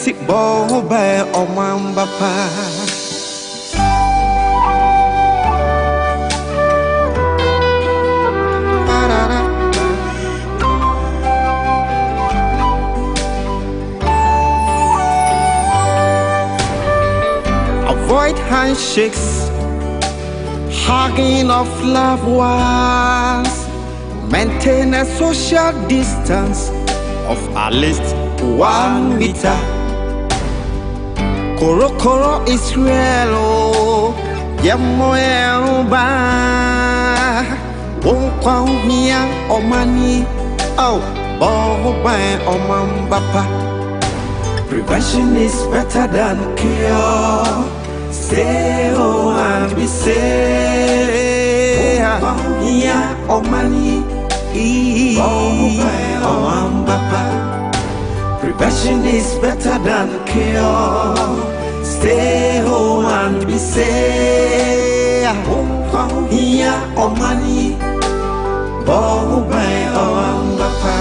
Plenty bow by Omamba Pa. Avoid handshakes, hugging of loved ones. Maintain a social distance of at least 1 meter. Koro koro Israel, oh, yemoeba. Wonkwa hiya omani, oh, bohobay omambapa. Prevention is better than cure. Stay home and be safe. Wonkwa hiya omani, bohobay omambapa. Prevention is better than cure. Stay home and be safe. Here or money, bow by our papa.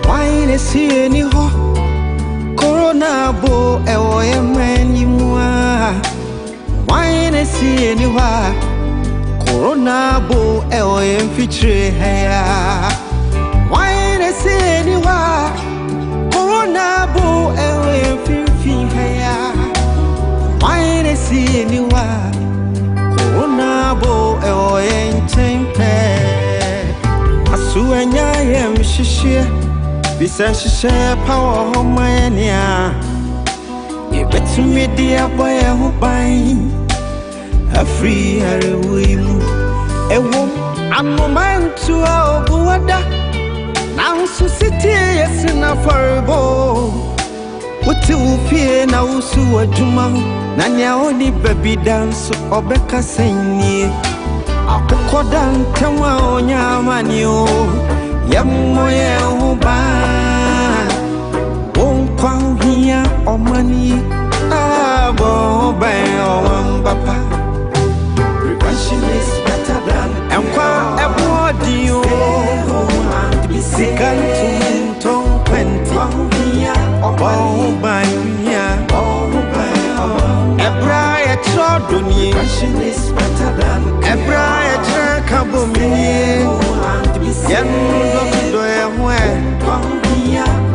Why is he any ho? Corona bo ewo emeni mwa. Why is he anywhere? Corona bo ewo emfitre heya. Why is he anywhere? Corona bo ewo emfifi heya. Why is he anywhere? Corona bo ewo enchempe. Asuanya yem shishie. Bisa shishie power homania. Betu me dear boy who buy a free heroin. A woman, I'm a man to our water. Now, so city, yes, in a furbo. What you fear now, so a juma. Nanya only baby dance or Becca sing. A pocodan, Tawa on Yamanio. Yamoya who buy. Won't come here or money. Bo by Omamba. Prevention is better than and qua a body. Sick and to plenty. Or by here. A bright Trodony. Prevention is better than a bright Carboni. Young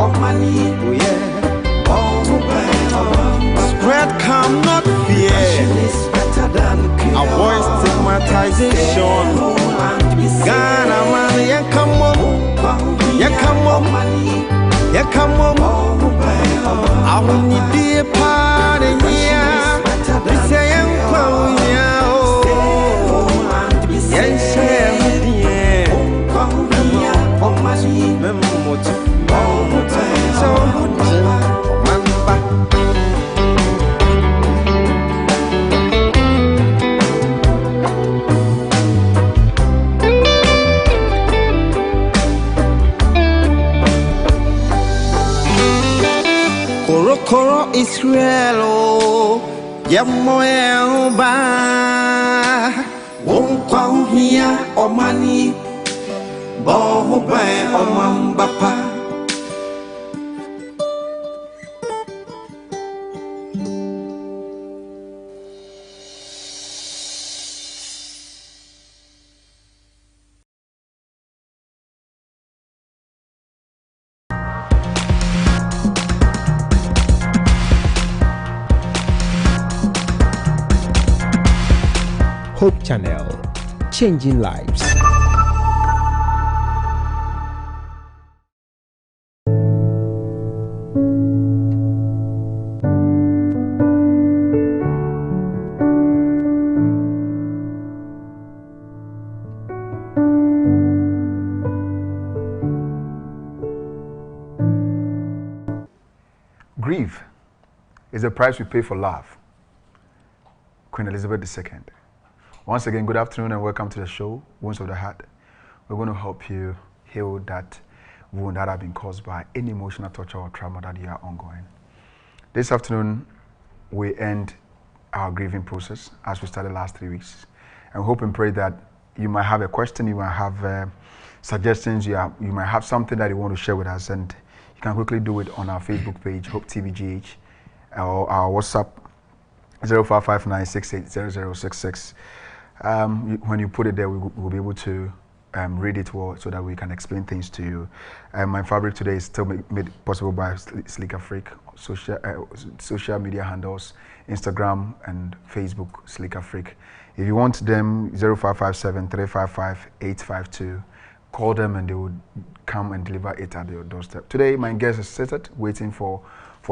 or money. Spread come not fear. Avoid stigmatization. Ghana man, ya come on, ya come on, ya come on. I will need be a party here. We say I'm going here. Yes, Koro Israel, oh, yemoeba. Wonkwa hiya omani, bohobay omambapa. Hope Channel, changing lives. Grieve is the price we pay for love. Queen Elizabeth II. Once again, good afternoon and welcome to the show, Wounds of the Heart. We're going to help you heal that wound that have been caused by any emotional torture or trauma that you are ongoing. This afternoon, we end our grieving process as we started last 3 weeks. And we hope and pray that you might have a question, you might have suggestions, you might have something that you want to share with us, and you can quickly do it on our Facebook page, Hope TVGH, or our WhatsApp 0559680066. When you put it there, we'll be able to read it well so that we can explain things to you. My fabric today is still made possible by Sleek Freak, social media handles, Instagram and Facebook, Sleek Freak. If you want them, 0557 355 852. Call them and they will come and deliver it at your doorstep. Today, my guest is seated, waiting for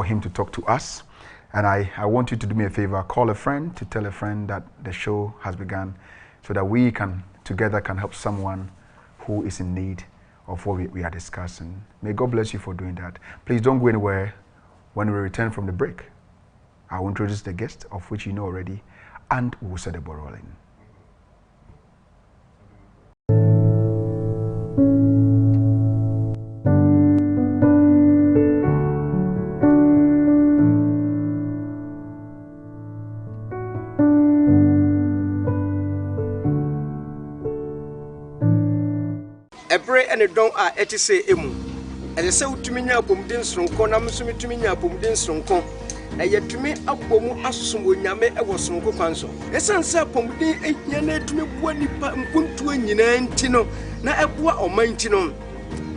him to talk to us. And I want you to do me a favor, call a friend to tell a friend that the show has begun so that we can together can help someone who is in need of what we are discussing. May God bless you for doing that. Please don't go anywhere. When we return from the break, I will introduce the guest, of which you know already, and we'll set the ball rolling. Ebre and don't a etise emu. And the so to me apum din sonko na musumi to me apum din sonko. Na yetumi abomu asosum onyame e wo sonko kwanso. Esanse apum din ehia na etumi bua nipa mpuntu anyina nti no na ebua oman nti no.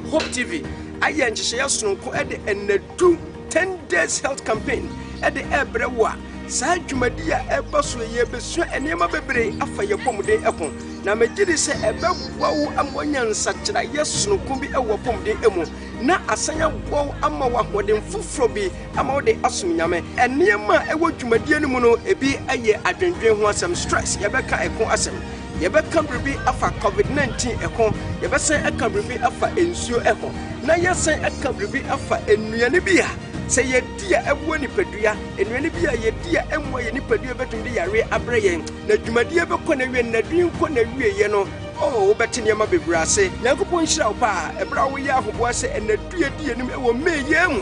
Hope TV aye nhihye sonko e de enadu 10 days health campaign e de ebre wo a saa dwumadi a eba so ye besu enema bebre afa ye pomden ekon na megidi se ebebwa wo amonyansa kira yesu ko bi ewo pomden emu na asanya wo ama wa hoden fufuro bi ama wo de asum nyame enema ewo dwumadi anu mu no ebi aye adwendwen ho asem stress ye beka ekon asem ye beka bribi afa covid-19 ekon ye besen eka bribi afa ensuo ekon na yesen eka bribi afa enuane bi a say ye dear ewo ni pedua enwene bia ye dear emwo ye ni pedua betum de yare abre yen na dwumadie be kɔ na wie na dwin kɔ na wie ye no oh betene ma bebrase yakopon hira wo pa ebra wo ye ahobo ase enadue die nim ewo meye mu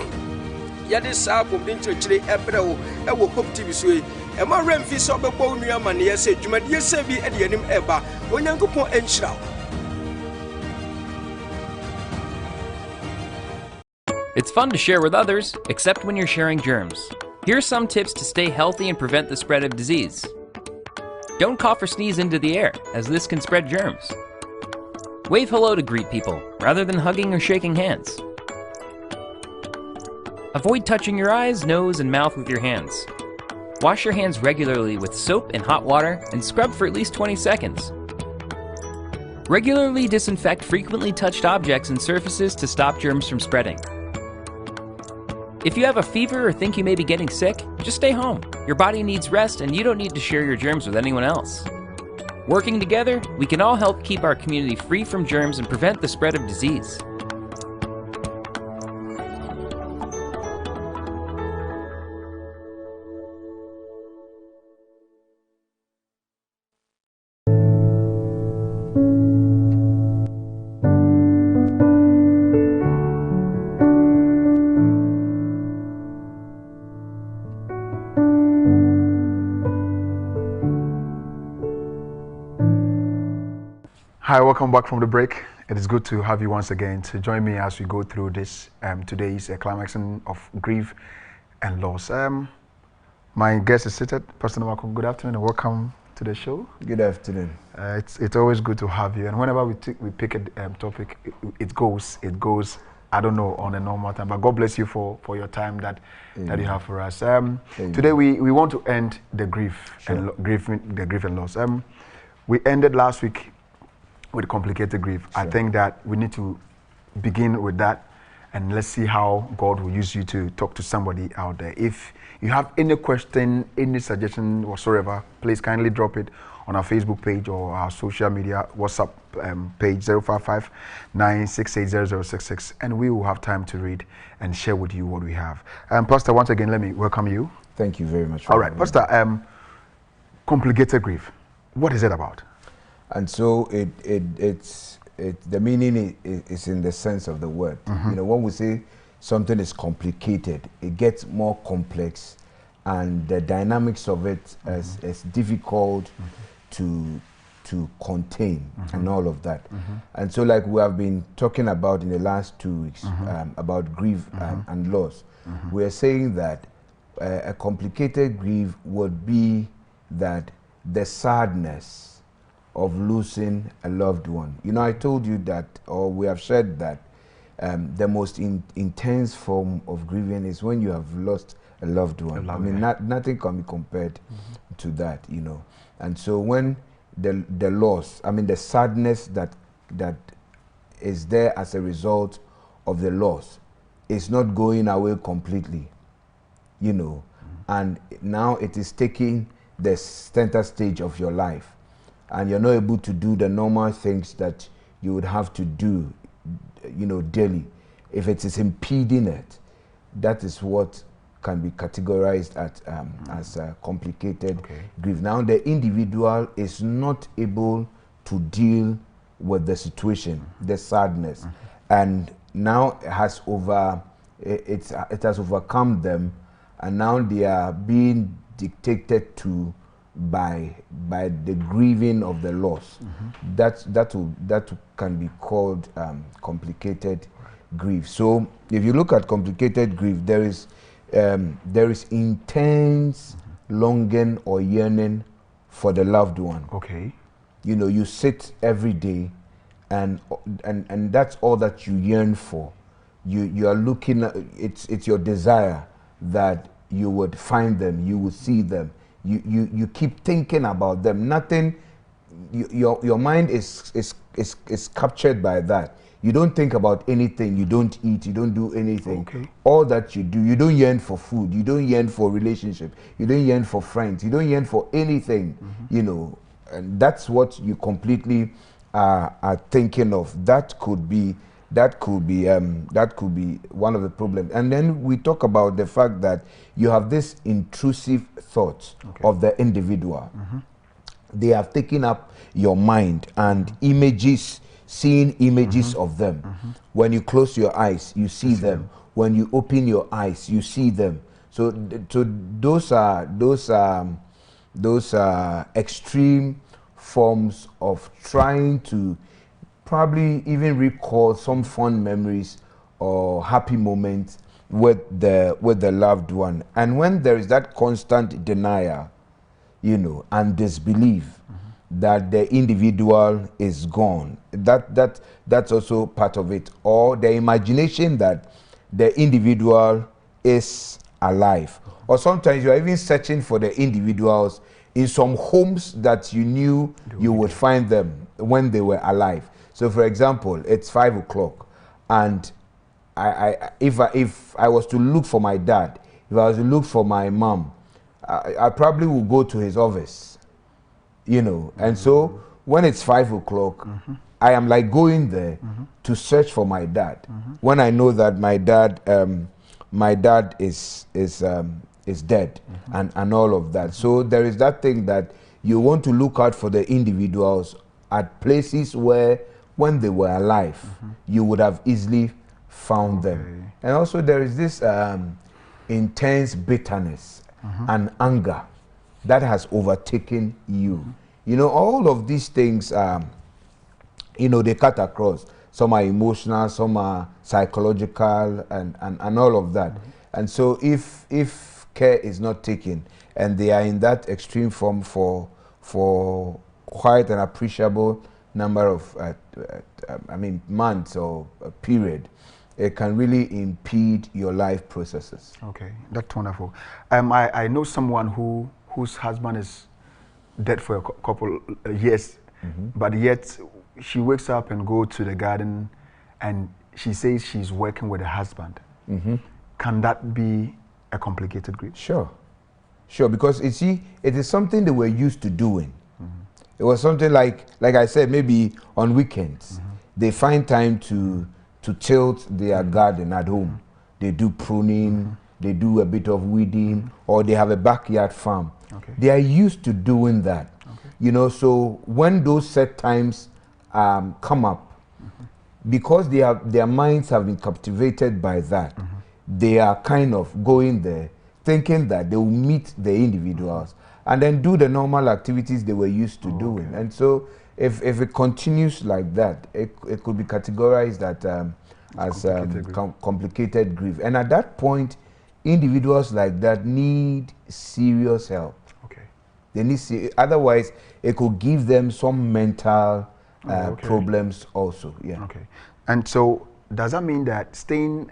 ye de saa pomden kyerkyere ebre wo ewo Hope TV so e ma remfi so bebɔ nua ma ne ye se dwumadie se bi e de nim eba onyankopon enhira wo. It's fun to share with others, except when you're sharing germs. Here are some tips to stay healthy and prevent the spread of disease. Don't cough or sneeze into the air, as this can spread germs. Wave hello to greet people, rather than hugging or shaking hands. Avoid touching your eyes, nose, and mouth with your hands. Wash your hands regularly with soap and hot water, and scrub for at least 20 seconds. Regularly disinfect frequently touched objects and surfaces to stop germs from spreading. If you have a fever or think you may be getting sick, just stay home. Your body needs rest and you don't need to share your germs with anyone else. Working together, we can all help keep our community free from germs and prevent the spread of disease. Hi, welcome back from the break. It is good to have you once again to join me as we go through this today's climaxing of grief and loss. My guest is seated. Pastor Marco, good afternoon and welcome to the show. Good afternoon. It's always good to have you. And whenever we pick a topic, it goes. I don't know on a normal time, but God bless you for your time that you have for us. Today we want to end the grief and grief and loss. We ended last week with complicated grief. Sure. I think that we need to begin with that, and let's see how God will use you to talk to somebody out there. If you have any question, any suggestion whatsoever, please kindly drop it on our Facebook page or our social media WhatsApp page 0559680066, and we will have time to read and share with you what we have. Pastor, once again, let me welcome you. Thank you very much. All right, Pastor, complicated grief. What is it about? And so it's the meaning is in the sense of the word. Mm-hmm. You know, when we say something is complicated, it gets more complex, and the dynamics of it is difficult to contain and all of that. And so, like we have been talking about in the last 2 weeks about grief and loss, we are saying that a complicated grief would be that the sadness of losing a loved one. You know, I told you that, or we have said that the most intense form of grieving is when you have lost a loved one. I mean, nothing can be compared to that, you know. And so when the loss, I mean, the sadness that is there as a result of the loss is not going away completely, you know, and now it is taking the center stage of your life, and you're not able to do the normal things that you would have to do, you know, daily. If it is impeding it, that is what can be categorized as a complicated grief. Now, the individual is not able to deal with the situation, the sadness, and now it has overcome them, and now they are being dictated to by the grieving of the loss. That can be called complicated grief. So, if you look at complicated grief, there is intense longing or yearning for the loved one. Okay. You know, you sit every day, and that's all that you yearn for. You are looking at, it's your desire that you would find them, you would see them. You keep thinking about them. Nothing. Your mind is captured by that. You don't think about anything. You don't eat. You don't do anything. Okay. All that you do, you don't yearn for food. You don't yearn for relationship. You don't yearn for friends. You don't yearn for anything. You know, and that's what you completely are thinking of. That could be one of the problems. And then we talk about the fact that you have this intrusive thoughts of the individual. They have taken up your mind, and images. Seeing images of them. When you close your eyes, you see them. When you open your eyes, you see them. So those are extreme forms of trying to probably even recall some fond memories or happy moments with the loved one. And when there is that constant denial, you know, and disbelief that the individual is gone, that's also part of it. Or the imagination that the individual is alive. Or sometimes you're even searching for the individuals in some homes that you knew you would find them when they were alive. So for example, it's 5 o'clock, and if I was to look for my dad, if I was to look for my mom, I probably would go to his office, you know. And so when it's 5 o'clock, I am like going there to search for my dad. When I know that my dad is dead, and all of that. So there is that thing that you want to look out for the individuals at places where, when they were alive, you would have easily found them. And also there is this intense bitterness and anger that has overtaken you. You know, all of these things, you know, they cut across. Some are emotional, some are psychological, and all of that. And so if care is not taken, and they are in that extreme form for quite an appreciable number of months or a period, it can really impede your life processes. Okay, that's wonderful. I know someone whose husband is dead for a couple years, but yet she wakes up and go to the garden, and she says she's working with her husband. Can that be a complicated grief? Sure, because you see, it is something they were used to doing. It was something like I said, maybe on weekends, they find time to tilt their garden at home. They do pruning, they do a bit of weeding, or they have a backyard farm. They are used to doing that. You know, so when those set times come up, because their minds have been captivated by that, they are kind of going there thinking that they will meet the individuals and then do the normal activities they were used to doing. Okay. And so if it continues like that, it could be categorized that as complicated grief. And at that point, individuals like that need serious help. Okay. They need otherwise it could give them some mental problems also. Yeah. Okay. And so does that mean that staying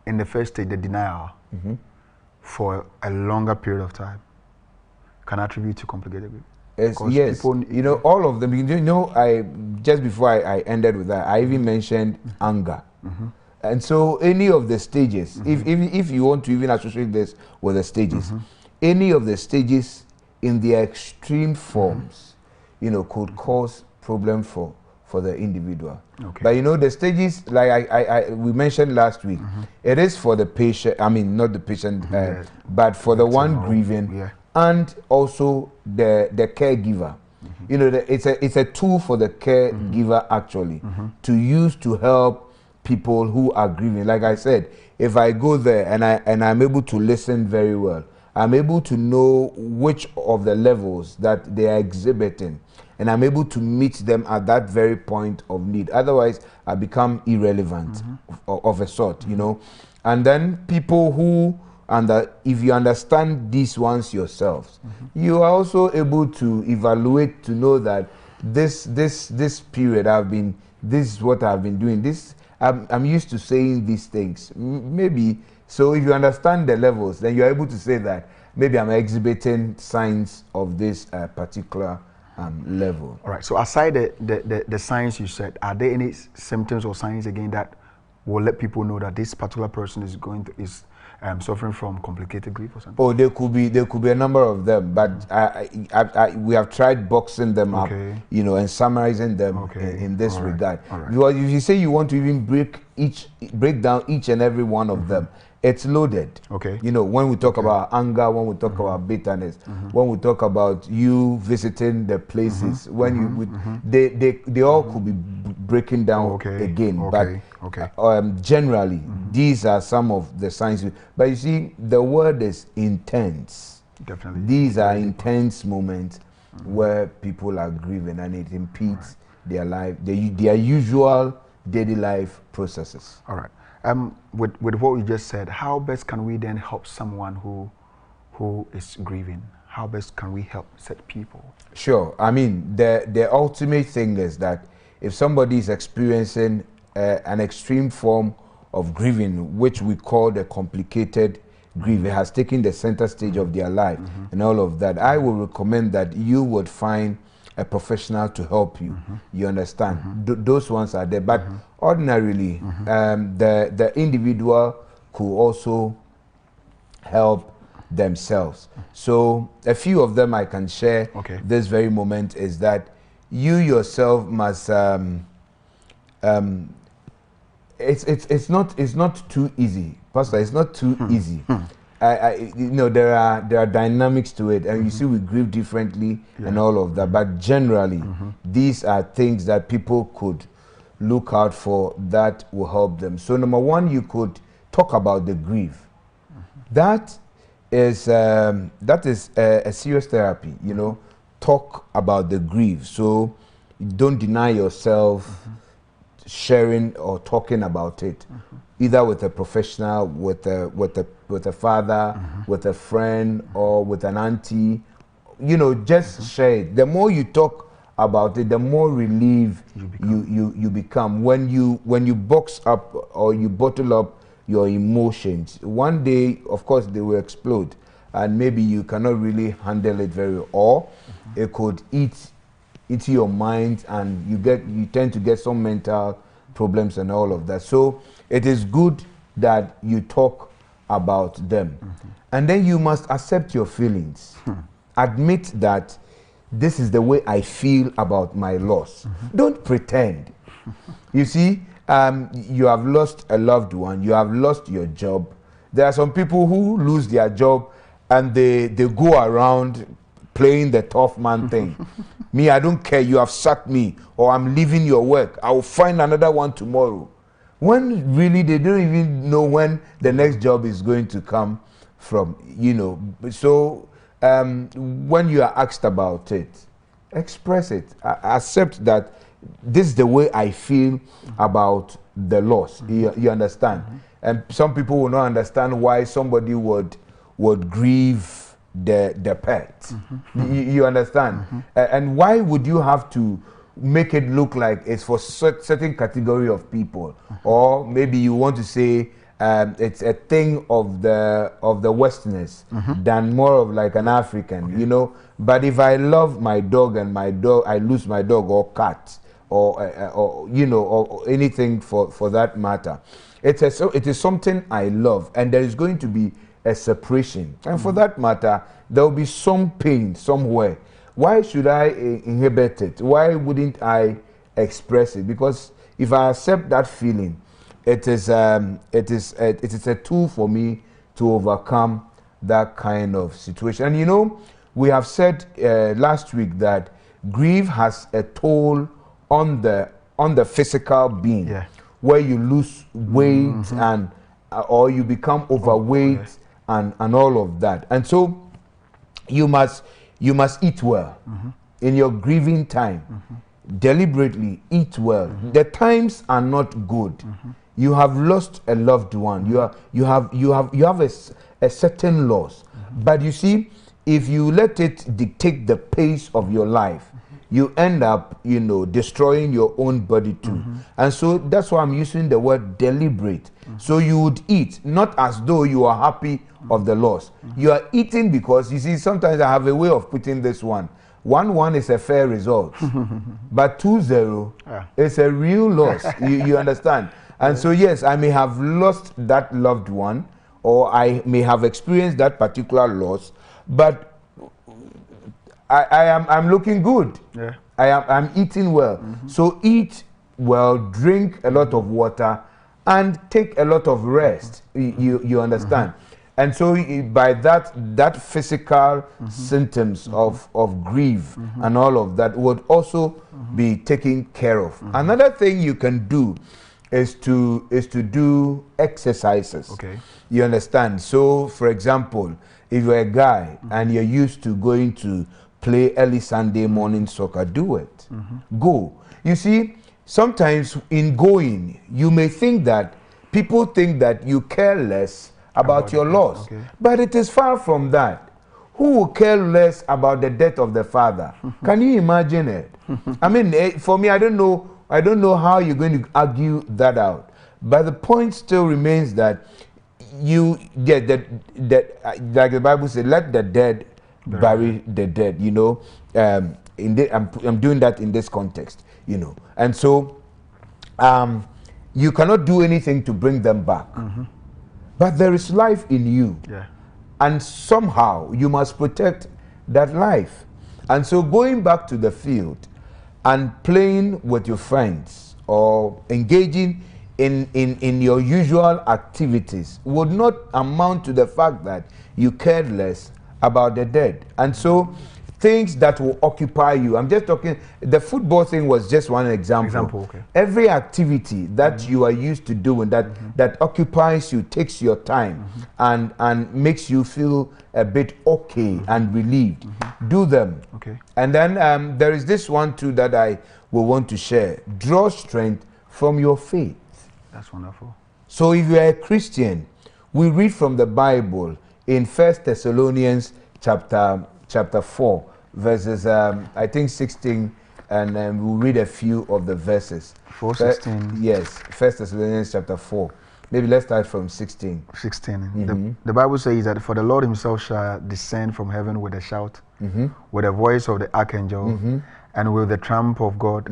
in the first stage, the denial, for a longer period of time can attribute to complicated grief? Yes, you know, all of them. You know, I just before I ended with that, I even mentioned anger. And so any of the stages, if you want to even associate this with the stages, any of the stages in their extreme forms, you know, could cause problem for the individual. Okay. But you know, the stages, like we mentioned last week, it is for the patient, I mean, not the patient, but for the one grieving, and also the caregiver. You know, it's a tool for the caregiver actually to use to help people who are grieving. Like I said, if I go there and I'm able to listen very well, I'm able to know which of the levels that they are exhibiting, and I'm able to meet them at that very point of need. Otherwise, I become irrelevant of a sort, you know. And then people who, if you understand these ones yourselves, you are also able to evaluate to know that this period this is what I've been doing. I'm used to saying these things. Maybe, so if you understand the levels, then you're able to say that maybe I'm exhibiting signs of this particular level. All right, so aside the signs you said, are there any symptoms or signs again that will let people know that this particular person is suffering from complicated grief or something? Oh, there could be a number of them, but we have tried boxing them up, you know, and summarizing them in this regard. Because if you say you want to even break down each and every one of them, it's loaded. Okay. You know, when we talk about anger, when we talk about bitterness, when we talk about you visiting the places, they all could be breaking down again. But generally, these are some of the signs. But you see, the word is intense. Definitely. These are intense moments where people are grieving, and it impedes their life, their usual daily life processes. All right. With what you just said, how best can we then help someone who is grieving? How best can we help such people? Sure. I mean, the ultimate thing is that if somebody is experiencing an extreme form of grieving, which we call the complicated grief, it has taken the center stage of their life and all of that, I will recommend that you would find a professional to help you. You understand? Those ones are there. But ordinarily, the individual could also help themselves. So a few of them I can share this very moment is that you yourself must it's not too easy, Pastor. It's not too easy. You know, there are dynamics to it, and you see we grieve differently and all of that. But generally, these are things that people could look out for that will help them. So number one, you could talk about the grief. That is a serious therapy. You know, talk about the grief. So don't deny yourself sharing or talking about it, either with a professional, with a father, with a friend, or with an auntie. You know, just share it. The more you talk about it, the more relieved you become. When you box up or you bottle up your emotions, one day, of course, they will explode, and maybe you cannot really handle it very well, or it could eat into your mind, and you tend to get some mental problems and all of that. So it is good that you talk about them. And then you must accept your feelings. Admit that this is the way I feel about my loss. Don't pretend. You see, you have lost a loved one, you have lost your job. There are some people who lose their job and they go around playing the tough man thing. Me, I don't care, you have sacked me, or I'm leaving your work, I will find another one tomorrow. when really they don't even know when the next job is going to come from, you know. So when you are asked about it, express it. Accept that this is the way I feel about the loss. You understand? And some people will not understand why somebody would grieve the pet. You understand? And why would you have to make it look like it's for certain category of people? Or maybe you want to say it's a thing of the Westerners than more of like an African, you know. But if I love my dog and I lose my dog or cat or you know, or anything for that matter, it is something I love, and there is going to be a separation, and for that matter there will be some pain somewhere. Why should I inhibit it? Why wouldn't I express it? Because if I accept that feeling, it is a tool for me to overcome that kind of situation. And you know, we have said last week that grief has a toll on the physical being, where you lose weight and or you become overweight and all of that. And so you must eat well in your grieving time. Deliberately eat well. The times are not good. You have lost a loved one. You have a certain loss. But you see, if you let it dictate the pace of your life, you end up, you know, destroying your own body too. And so that's why I'm using the word deliberate. So you would eat, not as though you are happy of the loss. You are eating because, you see, sometimes I have a way of putting this one. 1-1 is a fair result. But 2-0 is a real loss. You understand? And so yes, I may have lost that loved one, or I may have experienced that particular loss, but I'm looking good. I'm eating well. So eat well, drink a lot of water, and take a lot of rest. You understand? And so by that physical symptoms of grief and all of that would also be taken care of. Another thing you can do is to do exercises. You understand? So for example, if you're a guy and you're used to going to play early Sunday morning soccer, do it. Go. You see, sometimes in going, you may think that people think that you care less about your loss. But it is far from that. Who will care less about the death of the father? Can you imagine it? I mean, for me, I don't know how you're going to argue that out. But the point still remains that you get that like the Bible said, let the dead bury the dead, you know. I'm doing that in this context, you know. And so you cannot do anything to bring them back. But there is life in you. And somehow you must protect that life. And so going back to the field and playing with your friends or engaging in your usual activities would not amount to the fact that you cared less about the dead. And so things that will occupy you, I'm just talking, the football thing was just one example. Every activity that you are used to doing that occupies you, takes your time and makes you feel a bit okay and relieved, do them. And then there is this one too that I will want to share. Draw strength from your faith. That's wonderful. So if you are a Christian, we read from the Bible in 1 Thessalonians chapter 4, verses I think 16, and we'll read a few of the verses. 4:16. Yes, 1 Thessalonians chapter 4. Maybe let's start from 16. 16. The Bible says that for the Lord himself shall descend from heaven with a shout, with the voice of the archangel, and with the trump of God,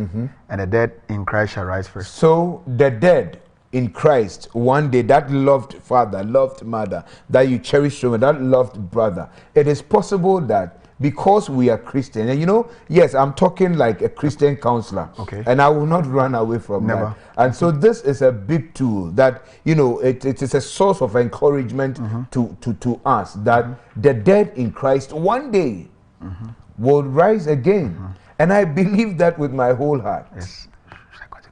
and the dead in Christ shall rise first. So the dead in Christ, one day, that loved father, loved mother, that you cherish so much, that loved brother, it is possible that because we are Christian, and you know, yes, I'm talking like a Christian counselor, and I will not run away from that. And so this is a big tool that, you know, it is a source of encouragement to us that the dead in Christ one day will rise again. And I believe that with my whole heart.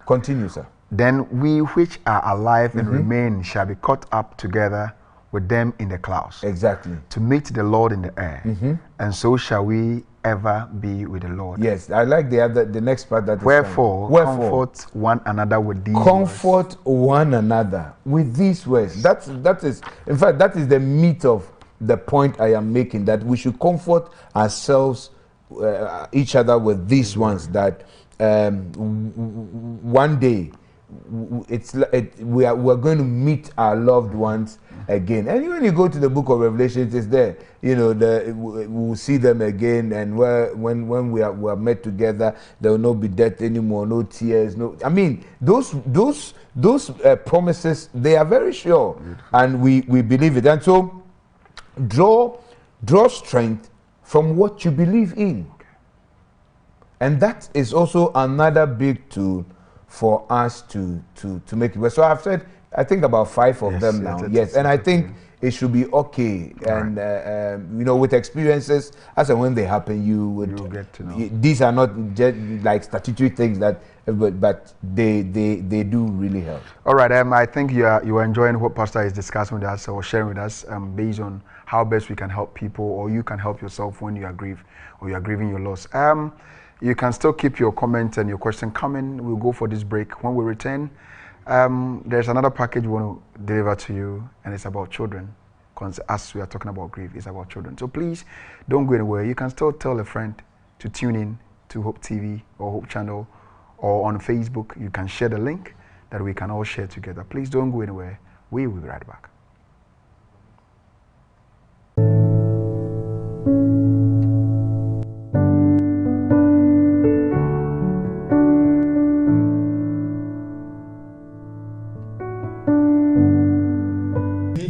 Continue, sir. then we which are alive and remain shall be caught up together with them in the clouds. Exactly. To meet the Lord in the air. And so shall we ever be with the Lord. Yes, I like the next part that Wherefore, comfort one another with these comfort words. one another with these words. That is, in fact, that is the meat of the point I am making, that we should comfort ourselves, each other with these ones, that one day we're going to meet our loved ones again. And when you go to the book of Revelation, it's there. You know, we'll see them again, and when we are met together, there will not be death anymore, no tears, no. I mean, those promises, they are very sure, and we believe it. And so, draw strength from what you believe in, and that is also another big tool for us to make it. So I've said, I think about 5 of them now. Yes, and I think it should be okay. And you know, with experiences, as and when they happen, you'll get to know. These are not just like statutory things that, but they do really help. All right, I think you are enjoying what Pastor is discussing with us or sharing with us, based on how best we can help people, or you can help yourself when you are grieved or you are grieving your loss. You can still keep your comments and your question coming. We'll go for this break. When we return, there's another package we want to deliver to you, and it's about children. As we are talking about grief, it's about children. So please don't go anywhere. You can still tell a friend to tune in to Hope TV or Hope Channel, or on Facebook. You can share the link that we can all share together. Please don't go anywhere. We will be right back.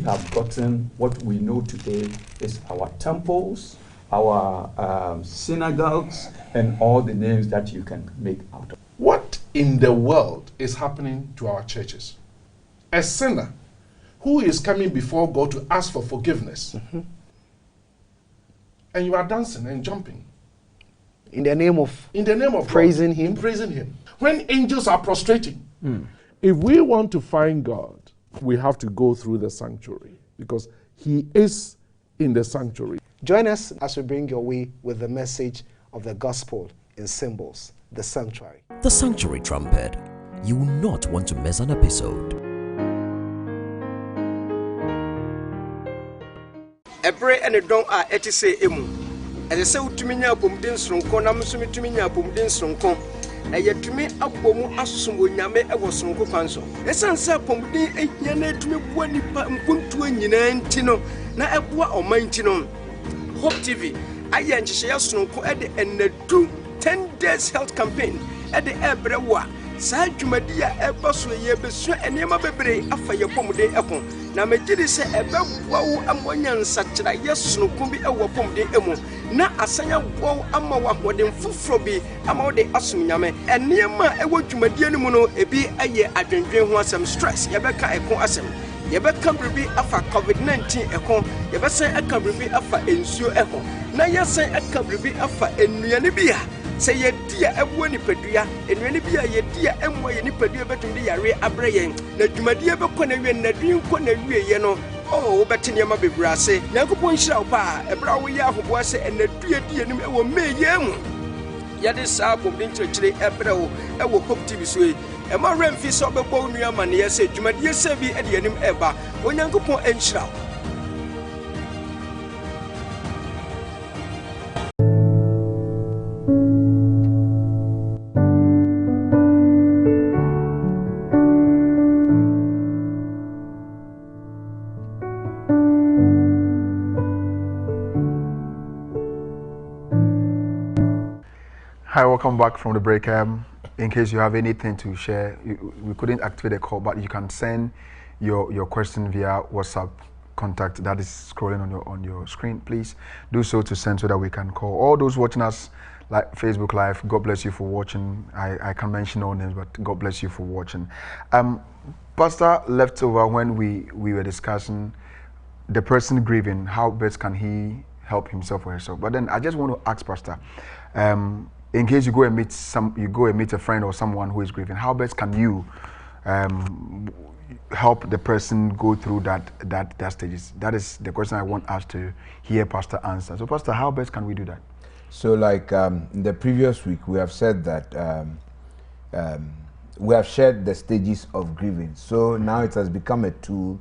Have gotten what we know today is our temples, our synagogues, and all the names that you can make out of. What in the world is happening to our churches? A sinner who is coming before God to ask for forgiveness, and you are dancing and jumping In the name of praising God, Him. Praising Him. When angels are prostrating. If we want to find God, we have to go through the sanctuary, because He is in the sanctuary. Join us as we bring your way with the message of the gospel in symbols, the sanctuary. The Sanctuary Trumpet. You will not want to miss an episode. Every and a don are etise emu. And the so to me now pomdin sonko, Namusumi to me now pomdin sonko. And yet to me up bomu asum yame a was sonko panso. Essansa pomdin a yane to me one puntu in tino, na ebwa or mintino. Hope TV, I yank share sonko at the end of 10 days health campaign at the Ebrewa. Sa dwumadia eba so ye besu enema bebre afa ye pomde ekon na megiri se ebebwa wo amonya nsakira yesu kumbi ewo pomde emu na asanya wo ama wa hodem fufuro bi ama wo de asumnyame enema ewo dwumadia ni mu no ebi aye adwendwen ho asem stress ye beka ekon asem ye beka bribi afa covid-19 ekon ye besen eka bribi afa ensuo ekon na yesen eka bribi afa enuane bia say ye dear ebony pedria, and when be a dear and why any pedia better be a re abrayan, the Jumadia Bocona and the dream corner, you know. Oh, Batinia be brassy, Nakupon shall pa, a brow yahoo was and the dear were me young. Yadis album into a ebro, I will hope to be sweet. And my rem fish of a bonia money, said Jumadia Sevi at the enemy ever, when Yankupon and shall. Hi, welcome back from the break. In case you have anything to share, we couldn't activate the call, but you can send your question via WhatsApp contact that is scrolling on your screen. Please do so to send so that we can call. All those watching us like Facebook Live, God bless you for watching. I can't mention all names, but God bless you for watching. Pastor left over when we were discussing the person grieving, how best can he help himself or herself. But then I just want to ask Pastor, in case you go and meet a friend or someone who is grieving, how best can you help the person go through that stages? That is the question I want us to hear Pastor answer. So Pastor, how best can we do that? So like in the previous week, we have said that we have shared the stages of grieving. So now it has become a tool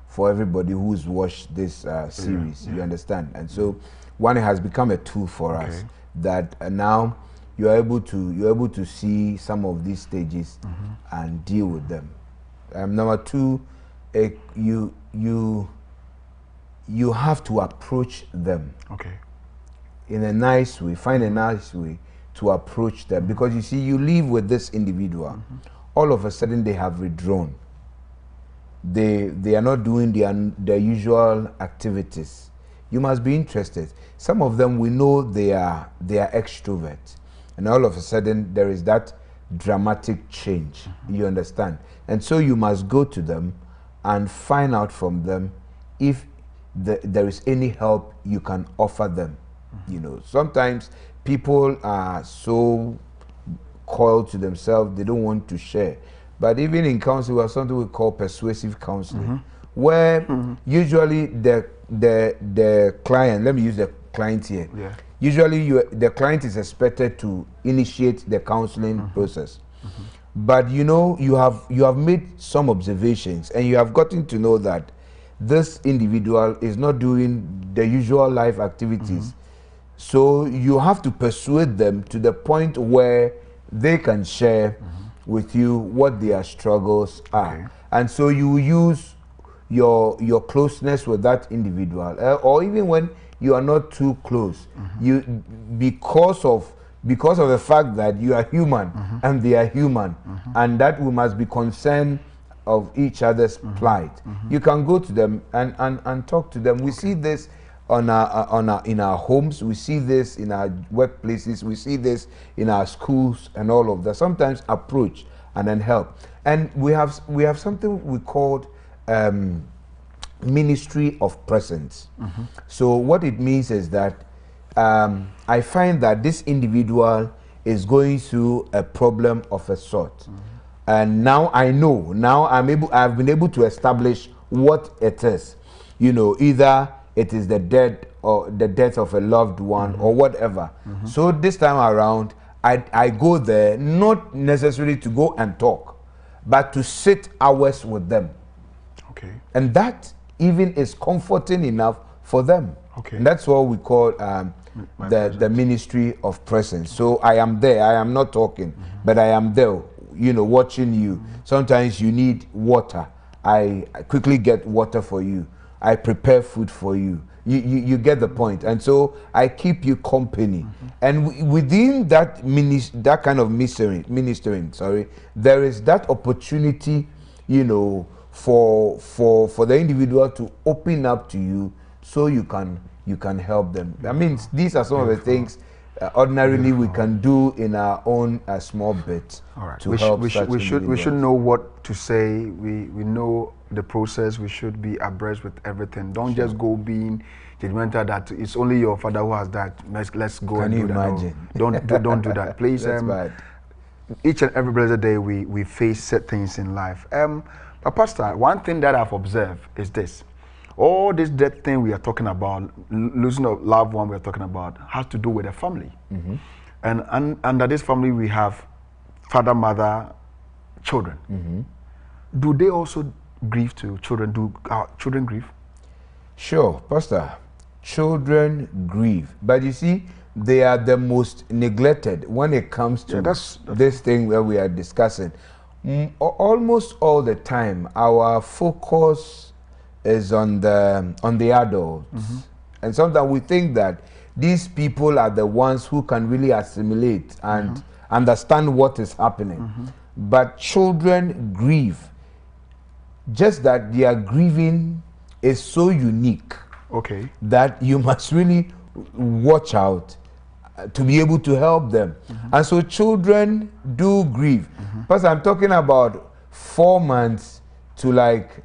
for everybody who's watched this series. You understand? And so one, it has become a tool for us that now you're able to see some of these stages and deal with them. Number two, you have to approach them. In a nice way, find a nice way to approach them, because you see, you live with this individual, all of a sudden they have withdrawn. They are not doing their usual activities. You must be interested. Some of them, we know they are extroverts, and all of a sudden there is that dramatic change. You understand? And so you must go to them and find out from them if there is any help you can offer them. You know, sometimes people are so coiled to themselves, they don't want to share. But even in counseling, we have something we call persuasive counseling, where usually the client, let me use the client here. Usually the client is expected to initiate the counseling process. But you know, you have made some observations and you have gotten to know that this individual is not doing the usual life activities. So you have to persuade them to the point where they can share with you what their struggles are. And so you use your closeness with that individual, or even when you are not too close, you because of the fact that you are human and they are human, and that we must be concerned of each other's plight. You can go to them and talk to them. We see this in our homes, we see this in our workplaces, we see this in our schools and all of that. Sometimes approach and then help. And we have something we called ministry of presence. So what it means is that I find that this individual is going through a problem of a sort. And now I know, I've been able to establish what it is. You know, either it is the death of a loved one or whatever. So this time around, I go there not necessarily to go and talk, but to sit hours with them. And that even is comforting enough for them. And that's what we call the ministry of presence. So I am there, I am not talking, but I am there, you know, watching you. Sometimes you need water, I quickly get water for you. I prepare food for you. You get the point. And so I keep you company. And within that that kind of ministering, there is that opportunity, you know, for the individual to open up to you, so you can help them. I mean, these are some of the things ordinarily we can do in our own small bit. All right. To help we should know what to say. We know the process. We should be abreast with everything. Don't just go being judgmental that it's only your father who has that. Let's go and do that. Can you imagine? Don't do that, please. That's bad. Each and every blessed day we face set things in life. But Pastor, one thing that I've observed is this: all this death thing we are talking about, losing a loved one we are talking about, has to do with a family. And under this family we have father, mother, children. Do they also grieve too? Children, do children grieve? Sure, Pastor. Children grieve, but you see, they are the most neglected when it comes to this thing where we are discussing. Almost all the time, our focus is on the adults, and sometimes we think that these people are the ones who can really assimilate and understand what is happening. But children grieve, just that their grieving is so unique that you must really watch out to be able to help them. And so children do grieve. Plus I'm talking about 4 months to like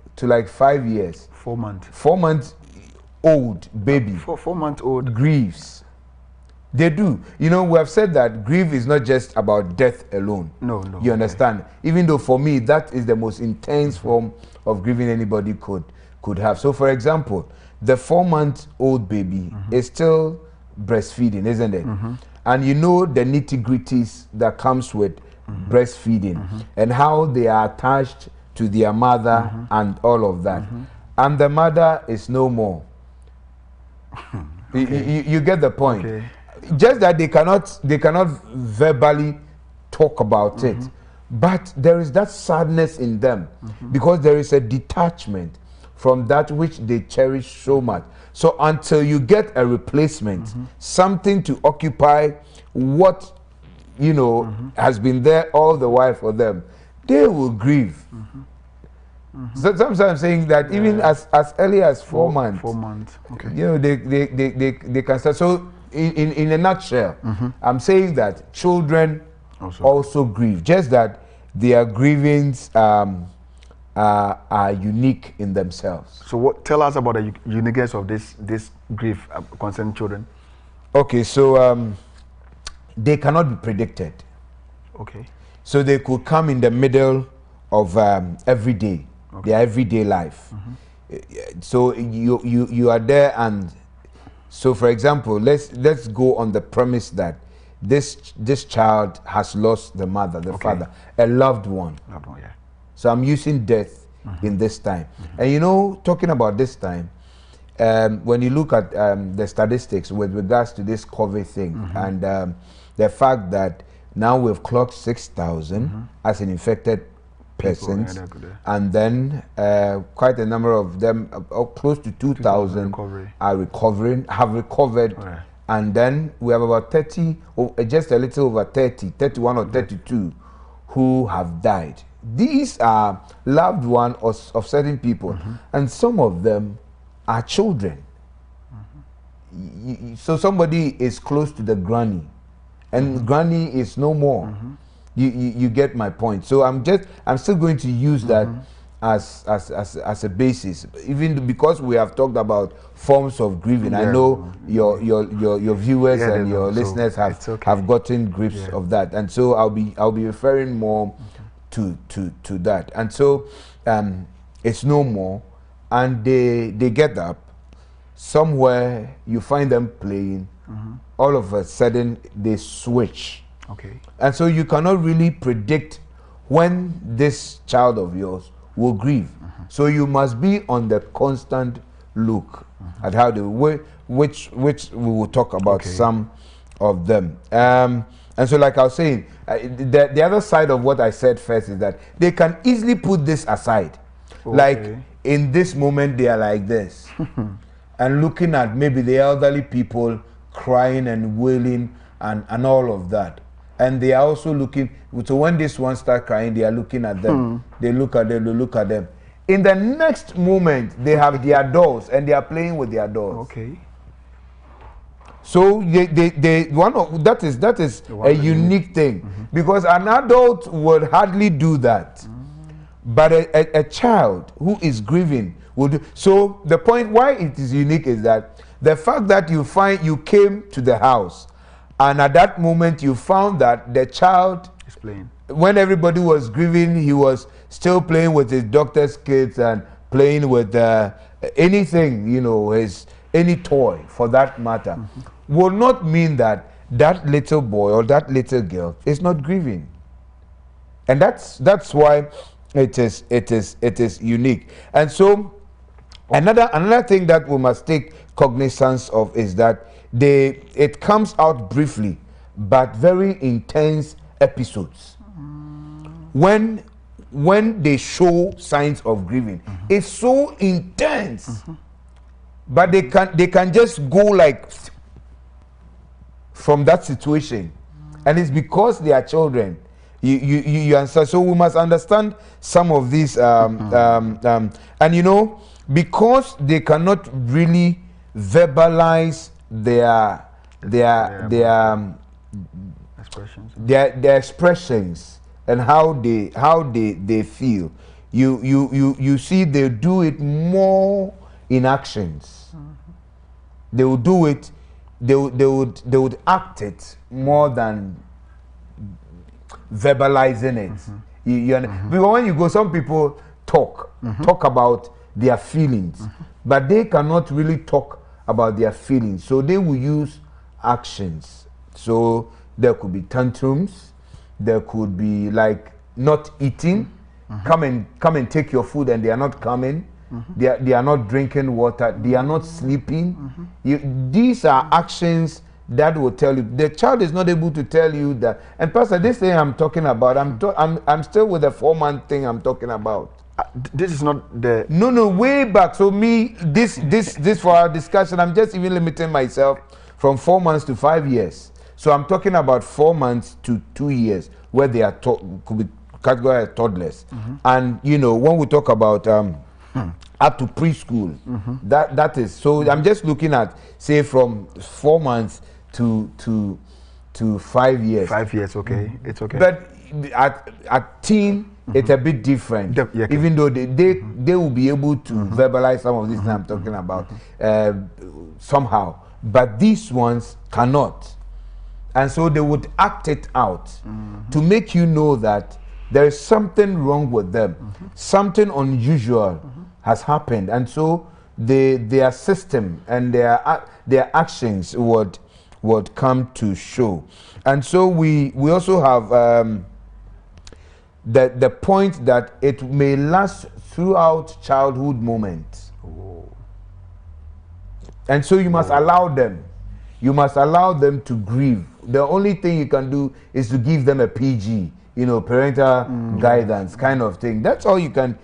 5 years. 4 months. 4 months old baby. 4 months old grieves. They do. You know, we have said that grief is not just about death alone. No. You understand? Even though for me, that is the most intense form of grieving anybody could have. So, for example, the 4-month-old baby is still breastfeeding, isn't it? And you know the nitty-gritties that comes with breastfeeding and how they are attached to their mother and all of that. And the mother is no more. You get the point. Okay. Just that they cannot verbally talk about it, but there is that sadness in them because there is a detachment from that which they cherish so much. So until you get a replacement, something to occupy what you know has been there all the while for them, they will grieve. So sometimes I'm saying that even as early as 4 months. 4 months. Okay. You know, they can start. So in a nutshell, I'm saying that children also grieve. Just that their grievings are unique in themselves. So tell us about the uniqueness of this grief concerning children. Okay, so they cannot be predicted. Okay. So they could come in the middle of everyday, their everyday life. So you are there, and so for example, let's go on the premise that this child has lost the mother, the father, a loved one. Yeah. So I'm using death in this time. And you know, talking about this time, when you look at the statistics with regards to this COVID thing and the fact that now we've clocked 6,000 as an infected persons, and then quite a number of them, close to 2,000 have recovered. And then we have about 30, just a little over 30, 31 or 32 who have died. These are loved ones of certain people, and some of them are children. So somebody is close to the granny, and granny is no more. You get my point. So I'm still going to use that as a basis, even because we have talked about forms of grieving. I know your viewers and your listeners have gotten grips of that, and so I'll be referring more to that. And so it's no more, and they get up somewhere. You find them playing. All of a sudden they switch. Okay. And so you cannot really predict when this child of yours will grieve. So you must be on the constant look at how they which we will talk about some of them. And so, like I was saying, the other side of what I said first is that they can easily put this aside. Like in this moment, they are like this, and looking at maybe the elderly people crying and wailing and all of that. And they are also looking, so when this one start crying, they are looking at them. They look at them, they look at them. In the next moment, they have their dolls and they are playing with their dolls. Okay. So that is a unique thing, because an adult would hardly do that. But a child who is grieving would. So the point why it is unique is that the fact that you came to the house, and at that moment you found that the child is playing. When everybody was grieving, he was still playing with his doctor's kids and playing with anything, you know, any toy for that matter, will not mean that that little boy or that little girl is not grieving. And that's why it is unique. And so another thing that we must take cognizance of is that it comes out briefly, but very intense episodes. When they show signs of grieving, it's so intense, but they can just go like from that situation, and it's because they are children. You answer. So we must understand some of these, and you know, because they cannot really verbalize their expressions and how they feel. You see, they do it more in actions. They will do it they would act it more than verbalizing it. Because when you go, some people talk about their feelings, but they cannot really talk about their feelings, so they will use actions. So there could be tantrums, there could be like not eating, come and take your food, and they are not coming. They are not drinking water, they are not sleeping. These are actions that will tell you. The child is not able to tell you that. And Pastor, this thing I'm talking about, I'm still with the 4-month thing I'm talking about. This is not the... No, way back. So me, this for our discussion, I'm just even limiting myself from 4 months to 5 years. So I'm talking about 4 months to 2 years, where they are could be categorized as toddlers. And you know, when we talk about up to preschool, that is. So I'm just looking at, say, from 4 months to 5 years. 5 years, okay, it's okay. But at teen, it's a bit different. Even though they will be able to verbalize some of these things I'm talking about somehow, but these ones cannot, and so they would act it out to make you know that there is something wrong with them, something unusual has happened, and so their system and their actions would come to show. And so we also have the point that it may last throughout childhood moments. And so you must allow them. You must allow them to grieve. The only thing you can do is to give them a PG, you know, parental guidance kind of thing. That's all you can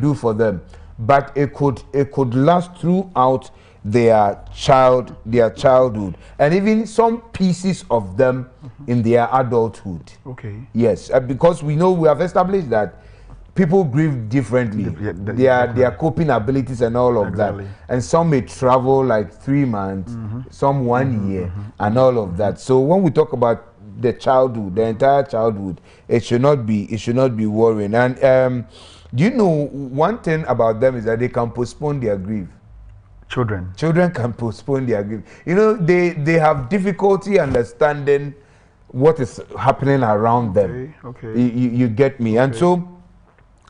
do for them. But it could last throughout their childhood, and even some pieces of them in their adulthood. Okay. Yes, because we have established that people grieve differently. Their coping abilities and all of that. And some may travel like 3 months, some 1 year, and all of that. So when we talk about the childhood, the entire childhood, it should not be worrying. And do you know one thing about them is that they can postpone their grief. Children can postpone their grief. You know, they have difficulty understanding what is happening around them. Okay. You get me. Okay. And so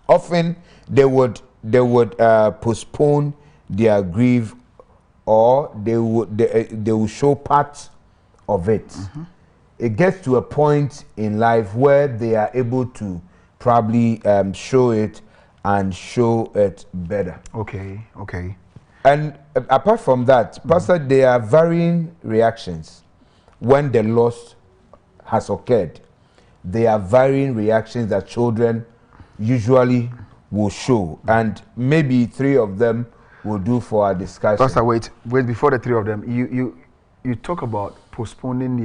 often they would postpone their grief, or they will show parts of it. It gets to a point in life where they are able to probably show it and show it better. Okay. And apart from that, Pastor, there are varying reactions when the loss has occurred. There are varying reactions that children usually will show, and maybe 3 of them will do for our discussion. Pastor, wait. Before the 3 of them, you talk about postponing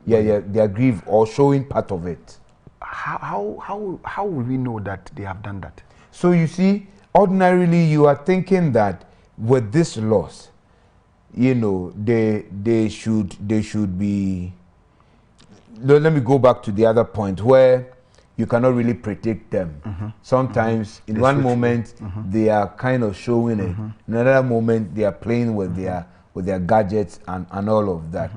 their grief or showing part of it. How will we know that they have done that? So you see, ordinarily you are thinking that with this loss, you know, they should be. Let me go back to the other point where you cannot really predict them. Sometimes in one moment they are kind of showing it, in another moment they are playing with their gadgets and all of that.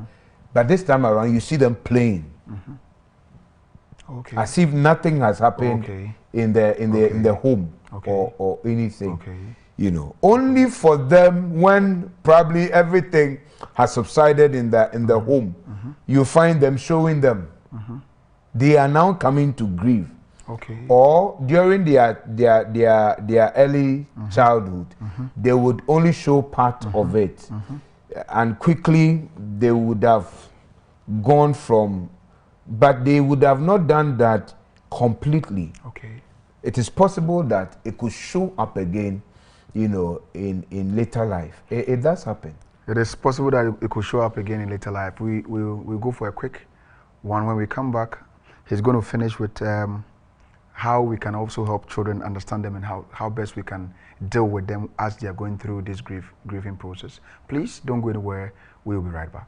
But this time around you see them playing. Okay. As if nothing has happened in the home or anything. Okay. You know, only for them when probably everything has subsided in the home, you find them showing them. They are now coming to grieve. Okay. Or during their early childhood, they would only show part of it, and quickly they would have gone from. But they would have not done that completely. Okay. It is possible that it could show up again, you know, in later life. It does happen. It is possible that it could show up again in later life. We'll go for a quick one. When we come back, he's going to finish with how we can also help children understand them and how best we can deal with them as they are going through this grieving process. Please don't go anywhere. We'll be right back.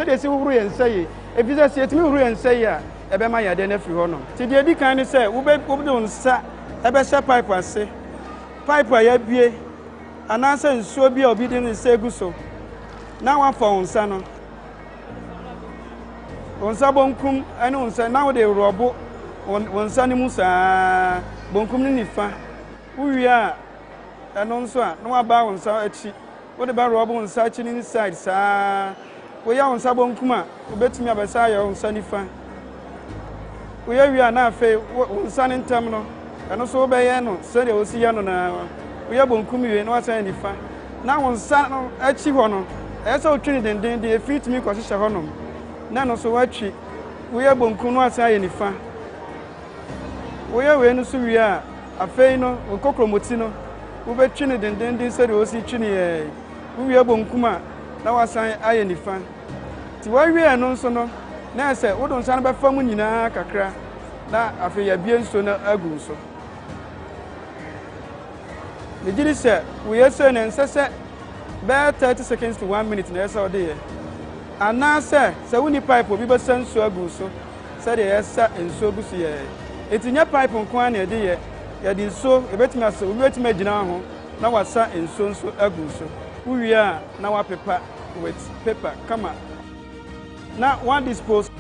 de si huru yen say e bi say etimi huru yen say a e be ma ya de na firi ho no ti de di kan ni say wo be nsa e be hye pipe ase pipe ya bie anansa nsuo bi a obi de nsa egu so na wa fa nsa no nsa bonkum ene nsa na wo de robo nsa ni musa bonkum ni nifa uwi a eno nso a na wa ba nsa achi wo de ba robo nsa achi ni side saa wo ya nsa bonkum a obetumi abesa ya nsa nifa wo ya wi a na afa nsa ni ntam no eno so be ye no se de osi ya no na wo ya bonkum wi na wa san nifa na nsa no achi ho no ese o twini denden de efitimi ko hye ho no na no so watwi wo ya bonkum no asan ye nifa wo ya we no so wi a afei no wo kokromoti no wo betwi ne denden se de osi twini ye wo ya bonkum a na wasan aye nifa ti wo wi no so no na se wo don san be fam nyina kakra na afei ya bie nso na agu so le jiri se wo ya se ne nsese be 30 seconds to 1 minute na esa ode ye ana se woni pipe obi be senso agu so se de esa enso gu so ye etinya pipe nko an ede ye ya di nso ebetimi ase obi betimi agina ho na wasa enso nso agu so uwi a na wa pepa with paper kama na one dispose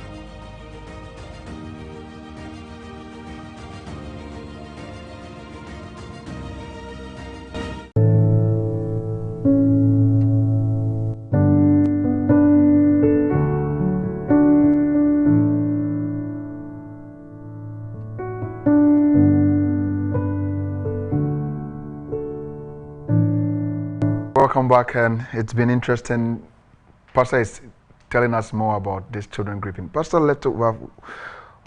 Welcome back, and it's been interesting. Pastor is telling us more about this children grieving. Pastor, let's talk about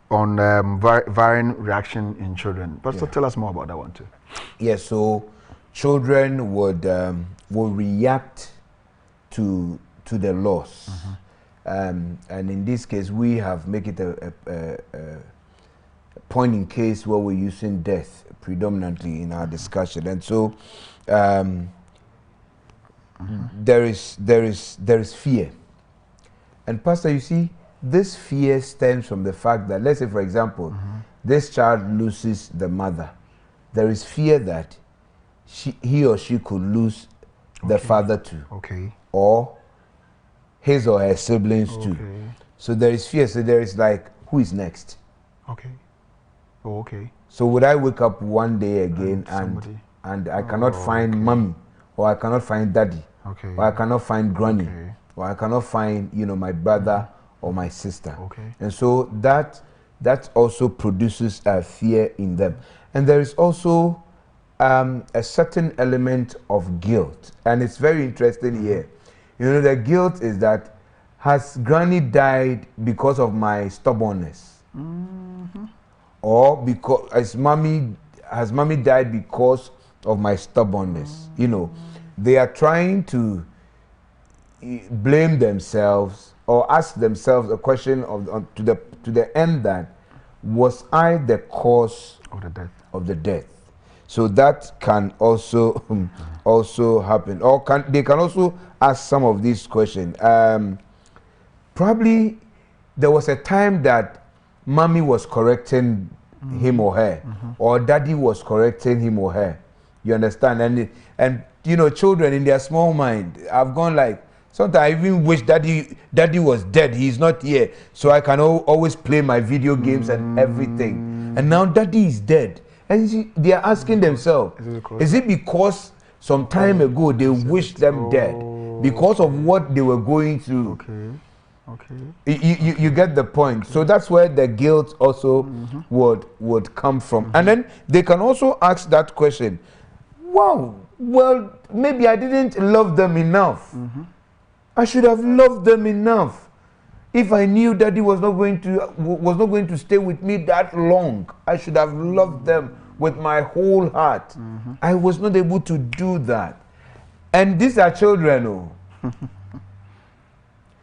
on varying reaction in children. Pastor, tell us more about that one too. Yes, so children would react to the loss, and in this case, we have make it a point in case where we're using death predominantly in our discussion, and so. There is fear, and Pastor, you see, this fear stems from the fact that, let's say, for example, this child loses the mother. There is fear that he or she could lose the father too, or his or her siblings too. So there is fear. So there is like, who is next? So would I wake up one day again and I cannot find mommy, or I cannot find daddy, or I cannot find granny, or I cannot find, my brother or my sister. And so that also produces a fear in them. And there is also a certain element of guilt. And it's very interesting here. The guilt is that, has granny died because of my stubbornness? Or because has mommy died because of my stubbornness? They are trying to blame themselves or ask themselves a question to the end that, was I the cause of the death? So that can also happen, or they can also ask some of these questions. Probably there was a time that mommy was correcting him or her, or daddy was correcting him or her. You understand? And children in their small mind, I've gone like, sometimes I even wish daddy was dead. He's not here, so I can always play my video games and everything. And now daddy is dead, and they are asking themselves, is it because some time ago they wished them dead because of what they were going through? You get the point. So that's where the guilt also would come from. And then they can also ask that question, wow, well, maybe I didn't love them enough. I should have loved them enough. If I knew Daddy was not going to stay with me that long, I should have loved them with my whole heart. I was not able to do that. And these are children.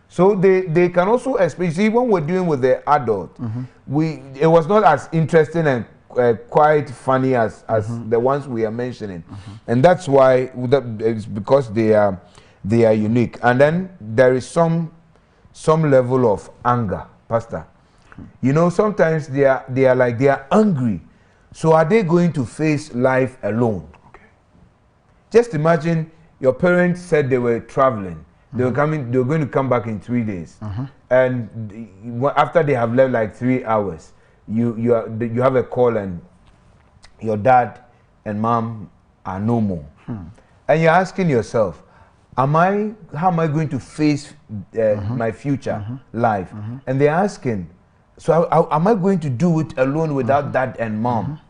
So they can also explain. See, when we're dealing with the adult, it was not as interesting and quite funny as the ones we are mentioning, and that's why it's because they are unique. And then there is some some level of anger, Pastor. You know, sometimes they are angry. So are they going to face life alone? Okay. Just imagine your parents said they were traveling. They were going to come back in 3 days. And after they have left like 3 hours, you have a call and your dad and mom are no more. And you're asking yourself, how am I going to face my future life? And they're asking, so am I going to do it alone without dad and mom?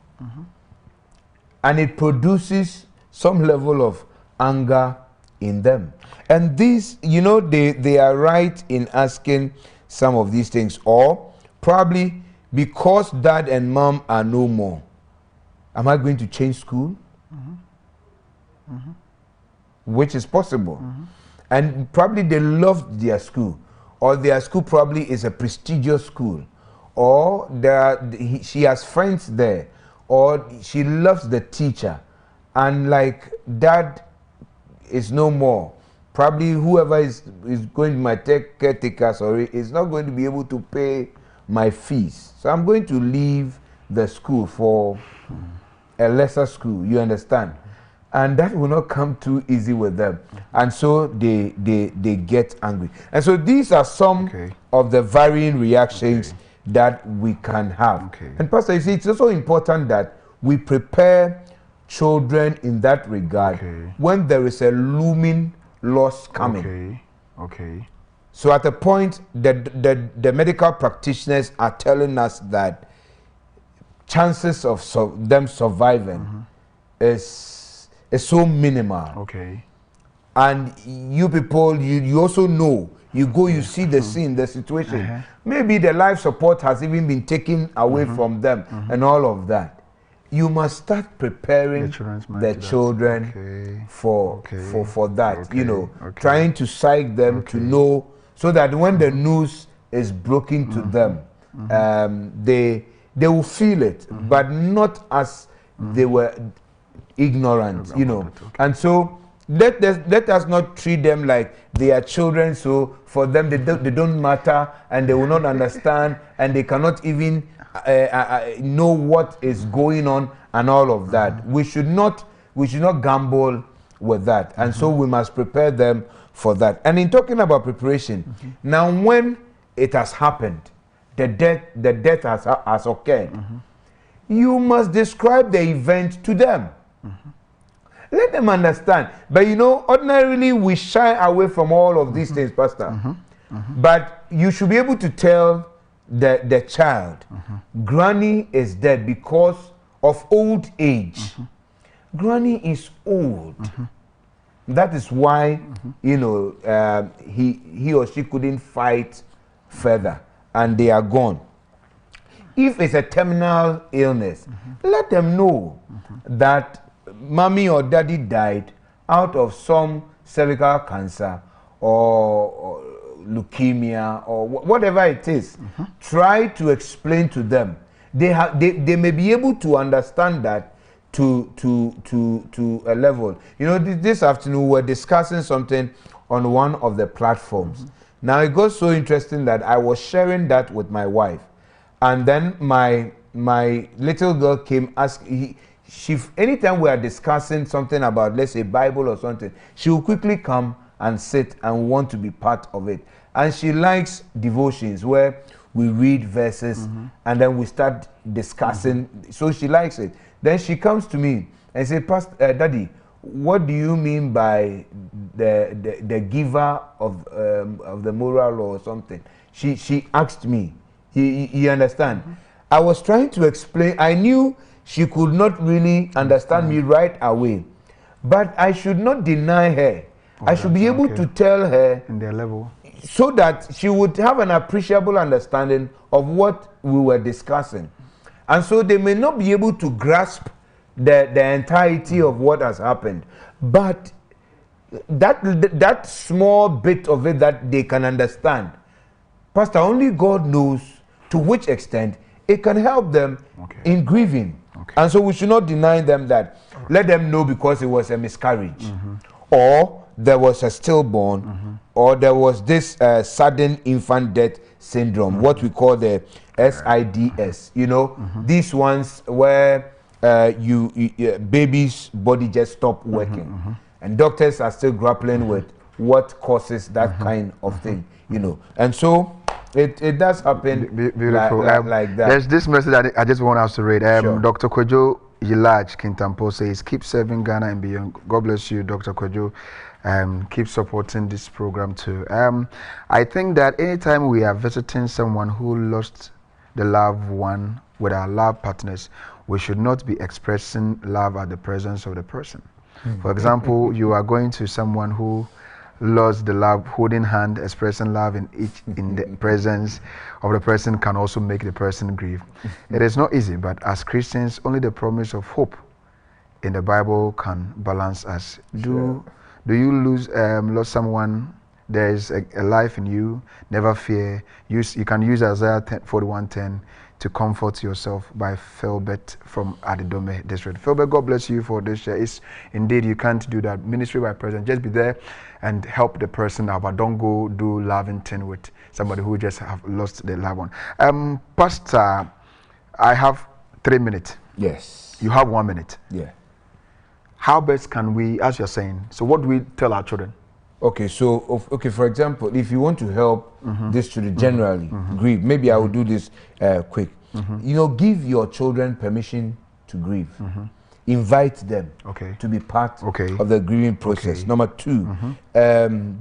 And it produces some level of anger in them. And these, you know, they are right in asking some of these things. Or probably because dad and mom are no more, am I going to change school? Which is possible. And probably they loved their school, or their school probably is a prestigious school, or she has friends there, or she loves the teacher, and like dad is no more. Probably whoever is going to my caretaker, is not going to be able to pay my fees. So I'm going to leave the school for a lesser school, you understand? And that will not come too easy with them. And so they get angry. And so these are some of the varying reactions that we can have. And Pastor, you see, it's also important that we prepare children in that regard when there is a looming loss coming. So at a point, the medical practitioners are telling us that chances of them surviving is so minimal. And you people, you also know, you go, you see the scene, the situation. Maybe the life support has even been taken away from them and all of that. You must start preparing the children for that, you know, trying to psych them to know, so that when the news is broken to them, they will feel it, but not as they were ignorant, you know. And so let us not treat them like they are children, so for them they don't matter, and they will not understand, and they cannot even know what is going on and all of that. We should not gamble with that. And so we must prepare them for that. And in talking about preparation, now when it has happened, the death has occurred, you must describe the event to them. Let them understand. But you know, ordinarily we shy away from all of these things, Pastor. But you should be able to tell the child, Granny is dead because of old age. Granny is old. That is why, you know, he or she couldn't fight further, and they are gone. If it's a terminal illness, let them know that mommy or daddy died out of some cervical cancer or leukemia or whatever it is. Try to explain to them. They may be able to understand that to a level. You know, this afternoon we were discussing something on one of the platforms. Now it got so interesting that I was sharing that with my wife, and then my little girl came asking. Anytime we are discussing something about, let's say, Bible or something, she will quickly come and sit and want to be part of it. And she likes devotions where we read verses and then we start discussing. So she likes it. Then she comes to me and says, Pastor, Daddy, what do you mean by the giver of the moral law or something? She asked me. You understand? I was trying to explain. I knew she could not really understand me right away, but I should not deny her. I should be able to tell her in their level, so that she would have an appreciable understanding of what we were discussing. And so they may not be able to grasp the entirety of what has happened, but that small bit of it that they can understand, Pastor, only God knows to which extent it can help them in grieving. And so we should not deny them that. Let them know because it was a miscarriage or there was a stillborn or there was this sudden infant death syndrome, what we call the SIDS. You know, these ones where baby's body just stop working, and doctors are still grappling with what causes that kind of thing. You know, and so it does happen. Beautiful. Like that. There's this message that I just want us to read. Sure. Dr. Kojo Yilaj Kintampo says, keep serving Ghana and beyond. God bless you, Dr. Kojo. Keep supporting this program too. I think that anytime we are visiting someone who lost the loved one with our love partners, we should not be expressing love at the presence of the person. For example, you are going to someone who lost the love, holding hand, expressing love in the presence of the person can also make the person grieve. It is not easy, but as Christians, only the promise of hope in the Bible can balance us. Do you lost someone? There is a life in you. Never fear. You can use Isaiah 41:10 to comfort yourself by Philbert from Adidome District. Philbert, God bless you for this share. It's indeed, you can't do that. Ministry by presence. Just be there and help the person out, but don't go do loving thing with somebody who just have lost their loved one. Pastor, I have 3 minutes. Yes. You have 1 minute. Yeah. How best can we, as you're saying, so what do we tell our children? Okay, so for example, if you want to help these children generally grieve, maybe I will do this quick. You know, give your children permission to grieve. Invite them to be part of the grieving process. Number 2,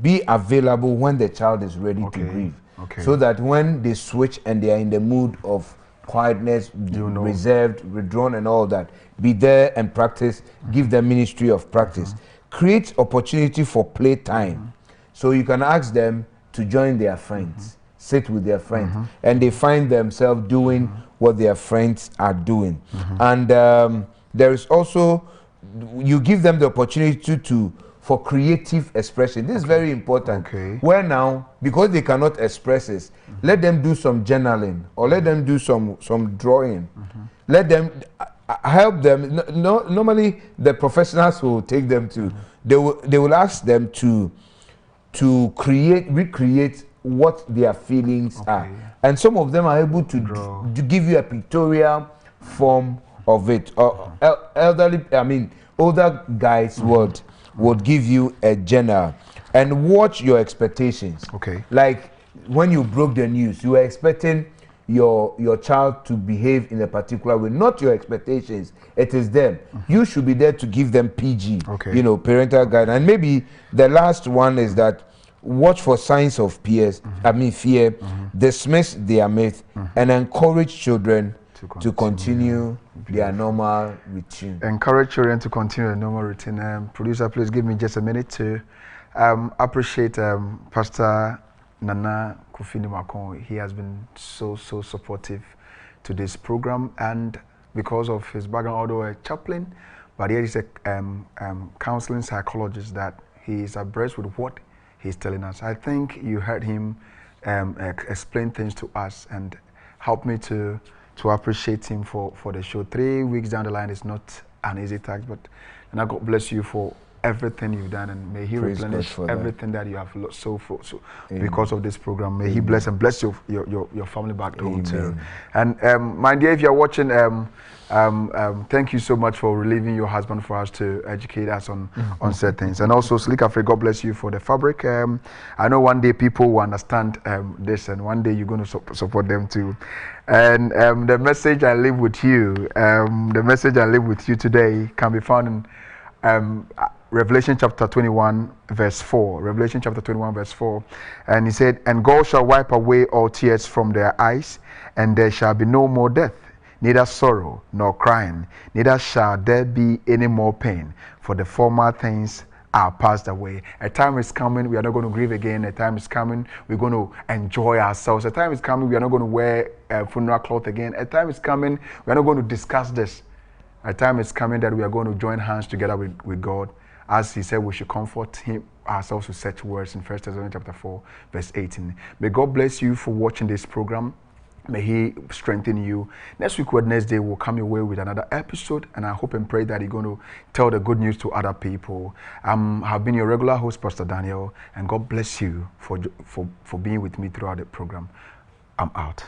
be available when the child is ready to grieve, so that when they switch and they are in the mood of quietness, reserved, withdrawn, and all that, be there and practice. Give them ministry of practice. Create opportunity for playtime, so you can ask them to join their friends, sit with their friends, and they find themselves doing what their friends are doing. And there is also, you give them the opportunity for creative expression. This is very important. Where now, because they cannot express it, let them do some journaling, or let them do some drawing. Let them help them. Normally, the professionals will take them to. They will ask them to recreate what their feelings are, and some of them are able to give you a pictorial form of it. Older guys would give you a journal, and watch your expectations. Like when you broke the news, you were expecting your child to behave in a particular way, not your expectations. It is them. You should be there to give them PG, parental guidance. And maybe the last one is that watch for signs of fear, dismiss their myth, and encourage children to continue their normal routine. Encourage children to continue their normal routine. Producer, please give me just a minute to appreciate Pastor Nana Kufini Makon. He has been so supportive to this program, and because of his background, although a chaplain, but he is a counseling psychologist, that he is abreast with what he's telling us. I think you heard him explain things to us, and help me to appreciate him for the show. 3 weeks down the line is not an easy task, but and God bless you for everything you've done, and may He replenish everything that you have lost because of this program. May He bless and bless your family back home too. And my dear, if you're watching, thank you so much for relieving your husband for us to educate us on certain things. And also, Slick Africa, God bless you for the fabric. I know one day people will understand this, and one day you're going to support them too. And the message I leave with you, today can be found in Revelation chapter 21 verse 4. Revelation chapter 21 verse 4. And he said, and God shall wipe away all tears from their eyes, and there shall be no more death, neither sorrow nor crying, neither shall there be any more pain, for the former things are passed away. A time is coming, we are not going to grieve again. A time is coming, we're going to enjoy ourselves. A time is coming, we are not going to wear a funeral cloth again. A time is coming, we are not going to discuss this. A time is coming that we are going to join hands together with God. As he said, we should comfort ourselves with such words in 1 Thessalonians chapter 4, verse 18. May God bless you for watching this program. May He strengthen you. Next week, Wednesday, we'll come your way with another episode, and I hope and pray that you're going to tell the good news to other people. Have been your regular host, Pastor Daniel, and God bless you for being with me throughout the program. I'm out.